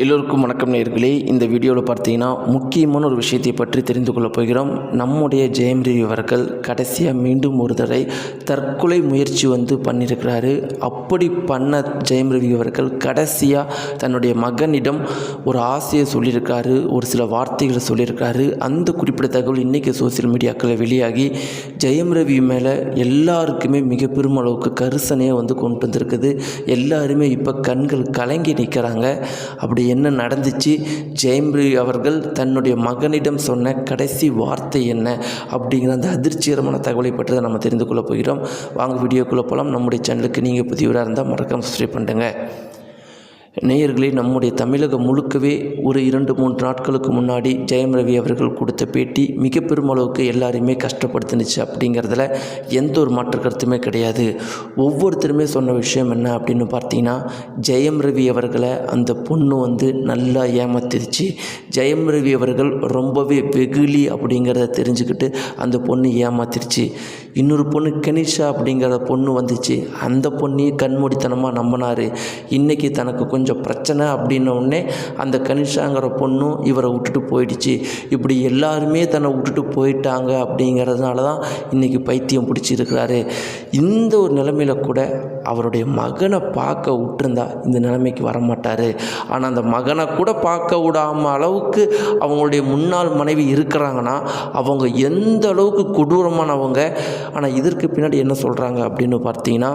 எல்லோருக்கும் வணக்கம் நேயர்களே. இந்த வீடியோவில் பார்த்தீங்கன்னா முக்கியமான ஒரு விஷயத்தை பற்றி தெரிந்து கொள்ளப் போகிறோம். நம்முடைய ஜெயம் ரவி அவர்கள் கடைசியாக மீண்டும் ஒரு தடவை தற்கொலை முயற்சி பண்ணியிருக்கிறாரு. அப்படி பண்ண ஜெயம் ரவி அவர்கள் கடைசியாக தன்னுடைய மகனிடம் ஒரு ஆசையை சொல்லியிருக்காரு, ஒரு சில வார்த்தைகளை சொல்லியிருக்காரு. அந்த குறிப்பிட்ட தகவல் இன்றைக்கி சோசியல் மீடியாக்களில் வெளியாகி ஜெயம் ரவி மேலே எல்லாருக்குமே மிக பெருமளவுக்கு கரிசனையாக கொண்டு வந்திருக்குது. எல்லாருமே இப்போ கண்கள் கலங்கி நிற்கிறாங்க. அப்படி என்ன நடந்துச்சு, ஜெயம் ரவி அவர்கள் தன்னுடைய மகனிடம் சொன்ன கடைசி வார்த்தை என்ன அப்படிங்கிற அந்த அதிர்ச்சிகரமான தகவலை பற்றி தான் நம்ம தெரிந்து கொள்ள போகிறோம். வாங்க வீடியோக்குள்ளே போகலாம். நம்முடைய சேனலுக்கு நீங்கள் புதியவராக இருந்தால் மறக்காம சப்ஸ்கிரைப் பண்ணுங்க. நேயர்களே, நம்முடைய தமிழகம் முழுக்கவே ஒரு 2-3 நாட்களுக்கு முன்னாடி ஜெயம் ரவி அவர்கள் கொடுத்த பேட்டி மிக பெருமளவுக்கு எல்லாரையுமே கஷ்டப்படுத்துனுச்சு. அப்படிங்கிறதுல எந்த ஒரு மாற்று கருத்துமே கிடையாது. ஒவ்வொருத்தருமே சொன்ன விஷயம் என்ன அப்படின்னு பார்த்தீங்கன்னா, ஜெயம் ரவி அவர்களை அந்த பொண்ணு நல்லா ஏமாத்திருச்சு. ஜெயம் ரவி அவர்கள் ரொம்பவே வெகுளி அப்படிங்கிறத தெரிஞ்சுக்கிட்டு அந்த பொண்ணு ஏமாத்திருச்சு. இன்னொரு பொண்ணு கனிஷா அப்படிங்கிற பொண்ணு வந்துச்சு. அந்த பொண்ணையும் கண்மூடித்தனமாக நம்பினார். இன்றைக்கி தனக்கு கொஞ்சம் பிரச்சனை அப்படின்னோடனே அந்த கனிஷாங்கிற பொண்ணும் இவரை விட்டுட்டு போயிடுச்சு. இப்படி எல்லாருமே தன்னை விட்டுட்டு போயிட்டாங்க. அப்படிங்கிறதுனால தான் இன்றைக்கி பைத்தியம் பிடிச்சிருக்கிறாரு. இந்த ஒரு நிலைமையில் கூட அவருடைய மகனை பார்க்க விட்டுருந்தா இந்த நிலைமைக்கு வரமாட்டார். ஆனால் அந்த மகனை கூட பார்க்க விடாமல் அளவுக்கு அவங்களுடைய முன்னாள் மனைவி இருக்கிறாங்கன்னா அவங்க எந்த அளவுக்கு கொடூரமானவங்க. ஆனால் இதற்கு பின்னாடி என்ன சொல்கிறாங்க அப்படின்னு பார்த்தீங்கன்னா,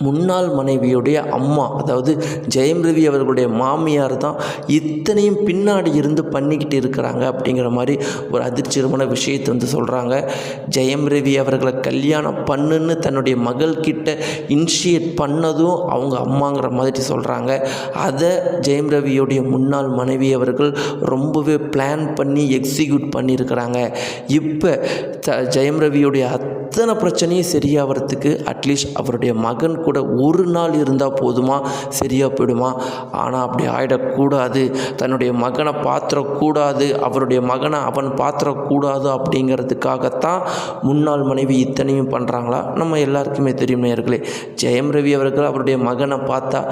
முன்னாள் மனைவியுடைய அம்மா, அதாவது ஜெயம் ரவி அவர்களுடைய மாமியார் தான் இத்தனையும் பின்னாடி இருந்து பண்ணிக்கிட்டு இருக்கிறாங்க அப்படிங்கிற மாதிரி ஒரு அதிர்ச்சிகரமான விஷயத்தை சொல்கிறாங்க. ஜெயம் ரவி அவர்களை கல்யாணம் பண்ணுன்னு தன்னுடைய மகள்கிட்ட இனிஷியேட் பண்ணதும் அவங்க அம்மாங்கிற மாதிரி சொல்கிறாங்க. அதை ஜெயம் ரவியுடைய முன்னாள் மனைவி அவர்கள் ரொம்பவே பிளான் பண்ணி எக்ஸிக்யூட் பண்ணியிருக்கிறாங்க. இப்போ ஜெயம் ரவியுடைய அத்தனை பிரச்சனையும் சரியாகிறதுக்கு அட்லீஸ்ட் அவருடைய மகன் கூட ஒரு நாள் இருந்தால் போதுமா, சரியாக போயிடுமா. ஆனால் அப்படி ஆகிடக்கூடாது. தன்னுடைய மகனை பாத்திரக்கூடாது, அவருடைய மகனை அவன் பாத்திரக்கூடாது அப்படிங்கிறதுக்காகத்தான் முன்னாள் மனைவி இத்தனையும் பண்ணுறாங்களா நம்ம எல்லாருக்குமே தெரியும் நேயர்களே. ஜெயம் ரவி அவர்கள் அவருடைய மகனை பார்த்தா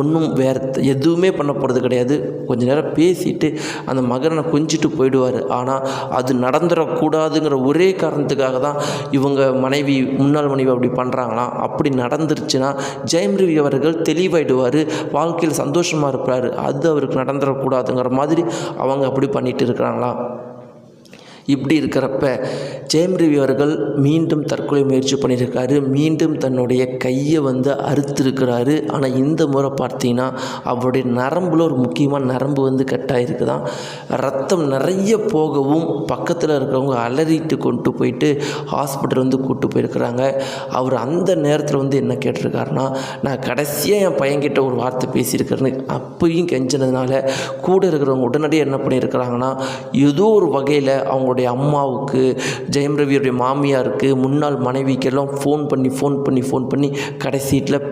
ஒன்றும் வேறு எதுவுமே பண்ண போகிறது கிடையாது. கொஞ்ச நேரம் பேசிட்டு அந்த மகனை கொஞ்சிட்டு போயிடுவார். ஆனால் அது நடந்துடக்கூடாதுங்கிற ஒரே காரணத்துக்காக தான் இவங்க முன்னாள் மனைவி அப்படி பண்ணுறாங்களாம். அப்படி நடந்துருச்சுன்னா ஜெயம் ரவி அவர்கள் தெளிவாயிடுவார், வாழ்க்கையில் சந்தோஷமாக இருப்பார். அது அவருக்கு நடந்துடக்கூடாதுங்கிற மாதிரி அவங்க அப்படி பண்ணிட்டு இருக்கிறாங்களாம். இப்படி இருக்கிறப்ப ஜெயம் ரவி அவர்கள் மீண்டும் தற்கொலை முயற்சி பண்ணியிருக்காரு. மீண்டும் தன்னுடைய கையை அறுத்திருக்கிறாரு. ஆனால் இந்த முறை பார்த்தீங்கன்னா அவருடைய நரம்பில் ஒரு முக்கியமான நரம்பு கட்டாயிருக்குதான். ரத்தம் நிறைய போகவும் பக்கத்தில் இருக்கிறவங்க அலறிட்டு கொண்டு போயிட்டு ஹாஸ்பிட்டல் கூப்பிட்டு போயிருக்கிறாங்க. அவர் அந்த நேரத்தில் என்ன கேட்டிருக்காருன்னா, நான் கடைசியாக என் பையன்கிட்ட ஒரு வார்த்தை பேசியிருக்கிறேன்னு அப்பையும் கெஞ்சினதுனால கூட இருக்கிறவங்க உடனடியாக என்ன பண்ணியிருக்கிறாங்கன்னா, ஏதோ ஒரு வகையில் அவங்களுடைய அம்மாவுக்கு, ஜெயம் ரவியுடைய மாமியாருக்கு, முன்னாள் மனைவிக்கெல்லாம் ஃபோன் பண்ணி கடைசீட்டில்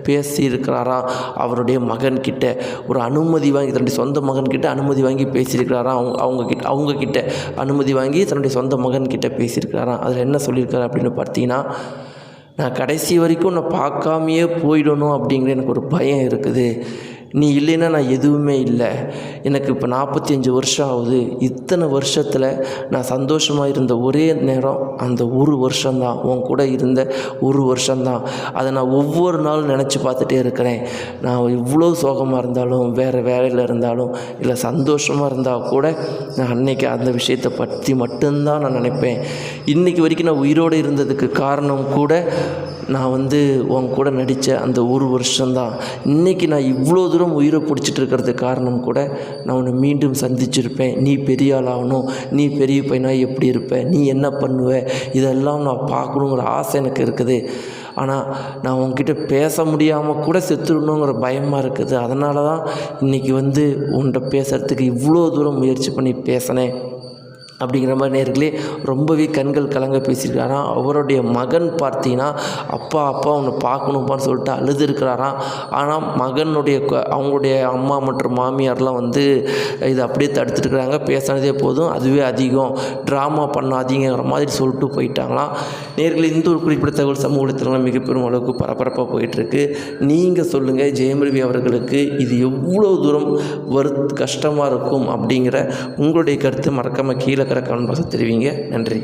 பேசி இருக்கிறாராம். அவருடைய மகன்கிட்ட ஒரு அனுமதி வாங்கி, தன்னுடைய சொந்த மகன்கிட்ட அனுமதி வாங்கி பேசியிருக்கிறாராம். அவங்க கிட்ட அனுமதி வாங்கி தன்னுடைய சொந்த மகன்கிட்ட பேசியிருக்கிறாராம். அதில் என்ன சொல்லியிருக்காரு அப்படின்னு பார்த்தீங்கன்னா, நான் கடைசி வரைக்கும் உன்னை பார்க்காமையே போயிடணும் அப்படிங்கிற எனக்கு ஒரு பயம் இருக்குது. நீ இல்லைன்னா நான் எதுவுமே இல்லை. எனக்கு இப்போ 45 வருஷம் ஆகுது. இத்தனை வருஷத்தில் நான் சந்தோஷமாக இருந்த ஒரே நேரம் அந்த ஒரு வருஷம்தான், உன் கூட இருந்த ஒரு வருஷம்தான். அதை நான் ஒவ்வொரு நாளும் நினச்சி பார்த்துட்டே இருக்கிறேன். நான் இவ்வளோ சோகமாக இருந்தாலும், வேறு வேலையில் இருந்தாலும், இல்லை சந்தோஷமாக இருந்தால் கூட நான் அன்னைக்கு அந்த விஷயத்தை பற்றி மட்டும்தான் நான் நினைப்பேன். இன்றைக்கி வரைக்கும் நான் உயிரோடு இருந்ததுக்கு காரணம் கூட நான் உன் கூட நடித்த அந்த ஒரு வருஷம்தான். இன்றைக்கி நான் இவ்வளோ தூரம் உயிரை பிடிச்சிட்டு இருக்கிறதுக்கு காரணம் கூட நான் உன்னை மீண்டும் சந்திச்சிருப்பேன். நீ பெரிய ஆளாகணும், நீ பெரிய பையனாக எப்படி இருப்ப, நீ என்ன பண்ணுவ, இதெல்லாம் நான் பார்க்கணுங்கிற ஆசை எனக்கு இருக்குது. ஆனால் நான் உன்கிட்ட பேச முடியாமல் கூட செத்துடணுங்கிற பயமாக இருக்குது. அதனால தான் இன்றைக்கி உன்கிட்ட பேசுகிறதுக்கு இவ்வளோ தூரம் முயற்சி பண்ணி பேசினேன். அப்படிங்கிற மாதிரி நேர்களே ரொம்பவே கண்கள் கலங்க பேசியிருக்காராம். அவருடைய மகன் பார்த்தீங்கன்னா அப்பா உன்னை பார்க்கணுப்பான்னு சொல்லிட்டு அழுதுருக்கிறாராம். ஆனால் மகனுடைய அவங்களுடைய அம்மா மற்றும் மாமியார்லாம் வந்து இதை அப்படியே தடுத்துட்டுருக்குறாங்க. பேசினதே போதும், அதுவே அதிகம், ட்ராமா பண்ணாதீங்கிற மாதிரி சொல்லிட்டு போயிட்டாங்களாம். நேர்களே இந்த ஒரு குறிப்பிட்ட தகவல் சமூக வலைத்தளங்கள் மிகப்பெரும் அளவுக்கு பரபரப்பாக போயிட்டுருக்கு. நீங்கள் சொல்லுங்கள், ஜெயம் ரவி அவர்களுக்கு இது எவ்வளோ தூரம் கஷ்டமாக இருக்கும் அப்படிங்கிற உங்களுடைய கருத்து மறக்காமல் கீழே கமெண்ட் பாக்ஸில் தெரிவிங்க. நன்றி.